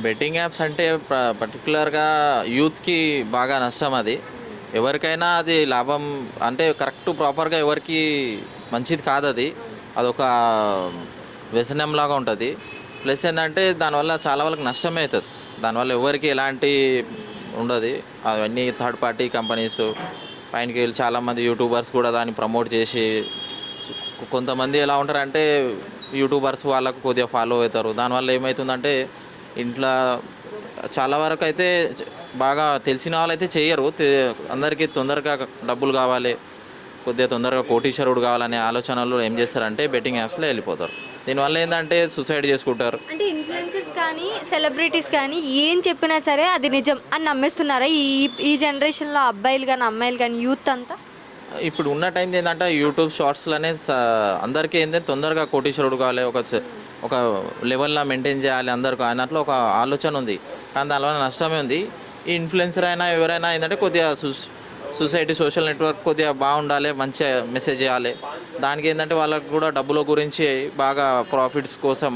Betting apps అంటే పర్టికులర్గా యూత్కి బాగా నష్టం అది. ఎవరికైనా అది లాభం అంటే కరెక్ట్ ప్రాపర్గా ఎవరికి మంచిది కాదు అది. అదొక వ్యసనంలాగా ఉంటుంది. ప్లస్ ఏంటంటే దానివల్ల చాలా వాళ్ళకి నష్టమే అవుతుంది. దానివల్ల ఎవరికి ఎలాంటి ఉండదు. అవన్నీ థర్డ్ పార్టీ కంపెనీస్ పైనకి వెళ్ళి చాలామంది యూట్యూబర్స్ కూడా దాన్ని ప్రమోట్ చేసి కొంతమంది ఎలా ఉంటారంటే యూట్యూబర్స్ వాళ్ళకు కొద్దిగా ఫాలో అవుతారు. దానివల్ల ఏమవుతుందంటే ఇంట్లో చాలా వరకు అయితే బాగా తెలిసిన వాళ్ళైతే చేయరు. అందరికీ తొందరగా డబ్బులు కావాలి, కొద్దిగా తొందరగా కోటీశ్వరుడు కావాలనే ఆలోచనలు ఏం చేస్తారంటే బెట్టింగ్ యాప్స్లో వెళ్ళిపోతారు. దీనివల్ల ఏంటంటే సూసైడ్ చేసుకుంటారు. అంటే ఇన్ఫ్లుయెన్సర్స్ కానీ సెలబ్రిటీస్ కానీ ఏం చెప్పినా సరే అది నిజం అని నమ్మేస్తున్నారా ఈ ఈ జనరేషన్లో అబ్బాయిలు కానీ అమ్మాయిలు కానీ యూత్ అంతా? ఇప్పుడు ఉన్న టైం ఏంటంటే యూట్యూబ్ షార్ట్స్లోనే అందరికీ ఏంటంటే తొందరగా కోటీశ్వరుడు కావాలి, ఒక లెవెల్లో మెయింటైన్ చేయాలి అందరికీ అన్నట్లు ఒక ఆలోచన ఉంది. కానీ దానివల్ల నష్టమే ఉంది. ఈ ఇన్ఫ్లుయెన్సర్ అయినా ఎవరైనా ఏంటంటే కొద్దిగా సొసైటీ సోషల్ నెట్వర్క్ కొద్దిగా బాగుండాలి, మంచిగా మెసేజ్ చేయాలి. దానికి ఏంటంటే వాళ్ళకు కూడా డబ్బుల గురించి బాగా ప్రాఫిట్స్ కోసం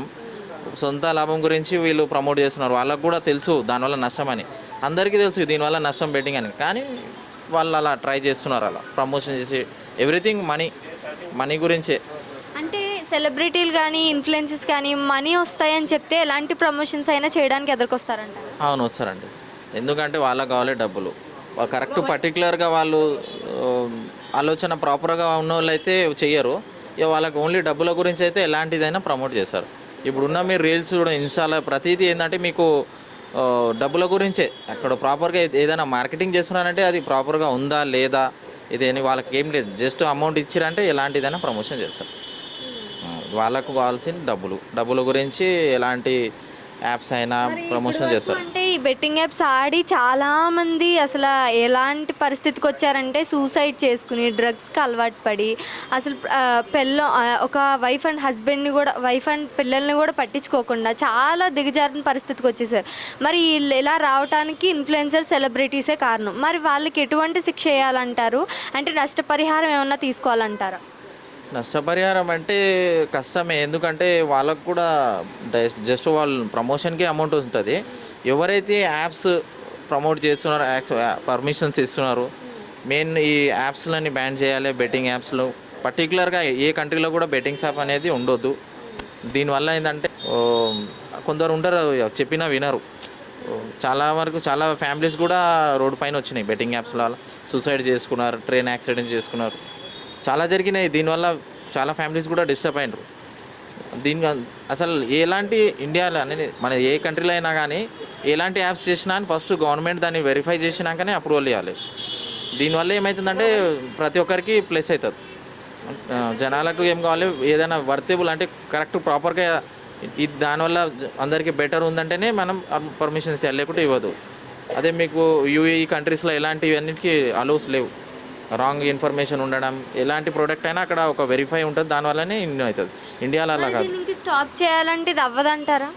సొంత లాభం గురించి వీళ్ళు ప్రమోట్ చేస్తున్నారు. వాళ్ళకు కూడా తెలుసు దానివల్ల నష్టం అని, అందరికీ తెలుసు దీనివల్ల నష్టం బెట్టింగ్ అని. కానీ వాళ్ళు అలా ట్రై చేస్తున్నారు, అలా ప్రమోషన్ చేసి ఎవ్రీథింగ్ మనీ గురించే. అంటే సెలబ్రిటీలు కానీ ఇన్ఫ్లుయెన్సెస్ కానీ మనీ వస్తాయని చెప్తే ఎలాంటి ప్రమోషన్స్ అయినా చేయడానికి ఎదుర్కొస్తారంట. అవును, వస్తారండి. ఎందుకంటే వాళ్ళకి కావాలి డబ్బులు. కరెక్ట్ పర్టికులర్గా వాళ్ళు ఆలోచన ప్రాపర్గా ఉన్న వాళ్ళు అయితే చెయ్యరు. ఇక వాళ్ళకి ఓన్లీ డబ్బుల గురించి అయితే ఎలాంటిదైనా ప్రమోట్ చేస్తారు. ఇప్పుడున్న మీరు రీల్స్ కూడా ఇన్స్టాలో ప్రతిదీ ఏంటంటే మీకు డబ్బుల గురించే. అక్కడ ప్రాపర్గా ఏదైనా మార్కెటింగ్ చేస్తున్నారంటే అది ప్రాపర్గా ఉందా లేదా ఇదేని వాళ్ళకి ఏం లేదు. జస్ట్ అమౌంట్ ఇచ్చిరంటే ఎలాంటిదైనా ప్రమోషన్ చేస్తారు. వాళ్ళకు కావాల్సిన డబ్బుల గురించి ఎలాంటి యాప్స్ అయినా ప్రమోషన్ చేస్తారు. అంటే ఈ బెట్టింగ్ యాప్స్ ఆడి చాలా మంది అసలు ఎలాంటి పరిస్థితికి వచ్చారంటే సూసైడ్ చేసుకుని డ్రగ్స్కి అలవాటు పడి అసలు ఒక వైఫ్ అండ్ హస్బెండ్ని కూడా వైఫ్ అండ్ పిల్లల్ని కూడా పట్టించుకోకుండా చాలా దిగజారిన పరిస్థితికి వచ్చేసారు. మరి వీళ్ళు ఇలా రావడానికి ఇన్ఫ్లుయెన్సర్ సెలబ్రిటీసే కారణం. మరి వాళ్ళకి ఎటువంటి శిక్ష వేయాలంటారు? అంటే నష్టపరిహారం ఏమన్నా తీసుకోవాలంటారా? నష్టపరిహారం అంటే కష్టమే. ఎందుకంటే వాళ్ళకు కూడా జస్ట్ వాళ్ళు ప్రమోషన్కి అమౌంట్ ఉంటుంది. ఎవరైతే యాప్స్ ప్రమోట్ చేస్తున్నారో పర్మిషన్స్ ఇస్తున్నారు, మెయిన్ ఈ యాప్స్లని బ్యాన్ చేయాలి. బెట్టింగ్ యాప్స్లో పర్టికులర్గా ఏ కంట్రీలో కూడా బెట్టింగ్స్ యాప్ అనేది ఉండొద్దు. దీనివల్ల ఏంటంటే కొందరు ఉంటారు చెప్పినా వినరు. చాలా వరకు చాలా ఫ్యామిలీస్ కూడా రోడ్డు పైన వచ్చినాయి బెట్టింగ్ యాప్స్లో. సూసైడ్ చేసుకున్నారు, ట్రైన్ యాక్సిడెంట్ చేసుకున్నారు, చాలా జరిగినాయి. దీనివల్ల చాలా ఫ్యామిలీస్ కూడా డిస్టర్బ్ అయినారు. అసలు ఎలాంటి ఇండియాలో అనేది మన ఏ కంట్రీలో అయినా కానీ ఎలాంటి యాప్స్ చేసినా అని ఫస్ట్ గవర్నమెంట్ దాన్ని వెరిఫై చేసినాకనే అప్రూవల్ ఇవ్వాలి. దీనివల్ల ఏమవుతుందంటే ప్రతి ఒక్కరికి ప్లస్ అవుతుంది. జనాలకు ఏం కావాలి, ఏదైనా వర్తబుల్ అంటే కరెక్ట్ ప్రాపర్గా ఇది దానివల్ల అందరికీ బెటర్ ఉందంటేనే మనం పర్మిషన్స్ ఇవ్వాలి, లేకుంటే ఇవ్వదు. అదే మీకు యూఏఈ కంట్రీస్లో ఎలాంటివన్నిటికీ అలౌస్ లేవు. రాంగ్ ఇన్ఫర్మేషన్ ఉండడం, ఎలాంటి ప్రోడక్ట్ అయినా అక్కడ ఒక వెరిఫై ఉంటుంది, దానివల్లనే ఇన్ని అవుతుంది. ఇండియాలో అలా కాదు. దీనికి స్టాప్ చేయాలంటే ఇది అవ్వదంటారా?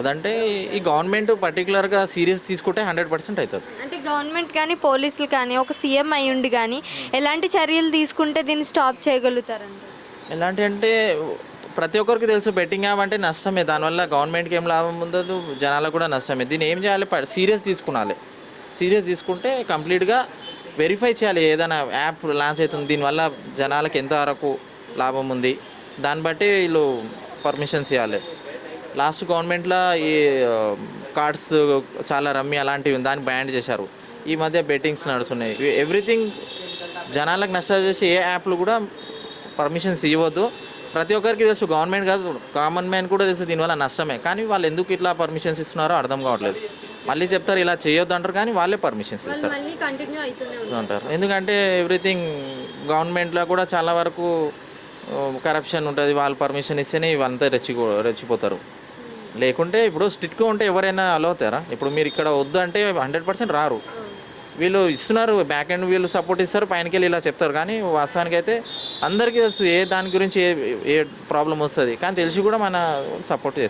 అదంటే ఈ గవర్నమెంట్ పర్టికులర్గా సీరియస్ తీసుకుంటే 100% అవుతుంది. అంటే గవర్నమెంట్ కానీ పోలీసులు కానీ ఒక సీఎం అయ్యుండి కానీ ఎలాంటి చర్యలు తీసుకుంటే దీన్ని స్టాప్ చేయగలుగుతారండి? ఎలాంటి అంటే ప్రతి ఒక్కరికి తెలుసు బెట్టింగ్ యాప్ అంటే నష్టమే. దానివల్ల గవర్నమెంట్కి ఏం లాభం ఉండదు, జనాలకు కూడా నష్టమే. దీన్ని ఏం చేయాలి, సీరియస్ తీసుకుంటే కంప్లీట్గా వెరిఫై చేయాలి. ఏదైనా యాప్ లాంచ్ అవుతుంది, దీనివల్ల జనాలకు ఎంతవరకు లాభం ఉంది, దాన్ని బట్టి వీళ్ళు పర్మిషన్స్ ఇవ్వాలి. లాస్ట్ గవర్నమెంట్లో ఈ కార్డ్స్ చాలా రమ్మి అలాంటివి దాన్ని బ్యాన్ చేశారు. ఈ మధ్య బెట్టింగ్స్ నడుస్తున్నాయి. ఎవ్రీథింగ్ జనాలకు నష్టాలు చేసి ఏ యాప్లు కూడా పర్మిషన్స్ ఇవ్వద్దు. ప్రతి ఒక్కరికి తెలుసు, గవర్నమెంట్ కాదు కామన్ మ్యాన్ కూడా తెలుసు దీనివల్ల నష్టమే. కానీ వాళ్ళు ఎందుకు ఇట్లా పర్మిషన్స్ ఇస్తున్నారో అర్థం కావట్లేదు. మళ్ళీ చెప్తారు ఇలా చేయొద్దు అంటారు, కానీ వాళ్ళే పర్మిషన్స్ ఇస్తారు అంటారు. ఎందుకంటే ఎవ్రీథింగ్ గవర్నమెంట్లో కూడా చాలా వరకు కరప్షన్ ఉంటుంది. వాళ్ళు పర్మిషన్ ఇస్తేనే ఇవంతా రెచ్చిపోతారు. లేకుంటే ఇప్పుడు స్ట్రిక్ట్గా ఉంటే ఎవరైనా అలో అవుతారా? ఇప్పుడు మీరు ఇక్కడ వద్దు అంటే 100% రారు. వీళ్ళు ఇస్తున్నారు, బ్యాక్ ఎండ్ వీళ్ళు సపోర్ట్ ఇస్తారు, పైనకి వెళ్ళి ఇలా చెప్తారు. కానీ వాస్తవానికి అయితే అందరికీ తెలుసు ఏ దాని గురించి ఏ ప్రాబ్లం వస్తుంది, కానీ తెలిసి కూడా మన సపోర్ట్ చేస్తారు.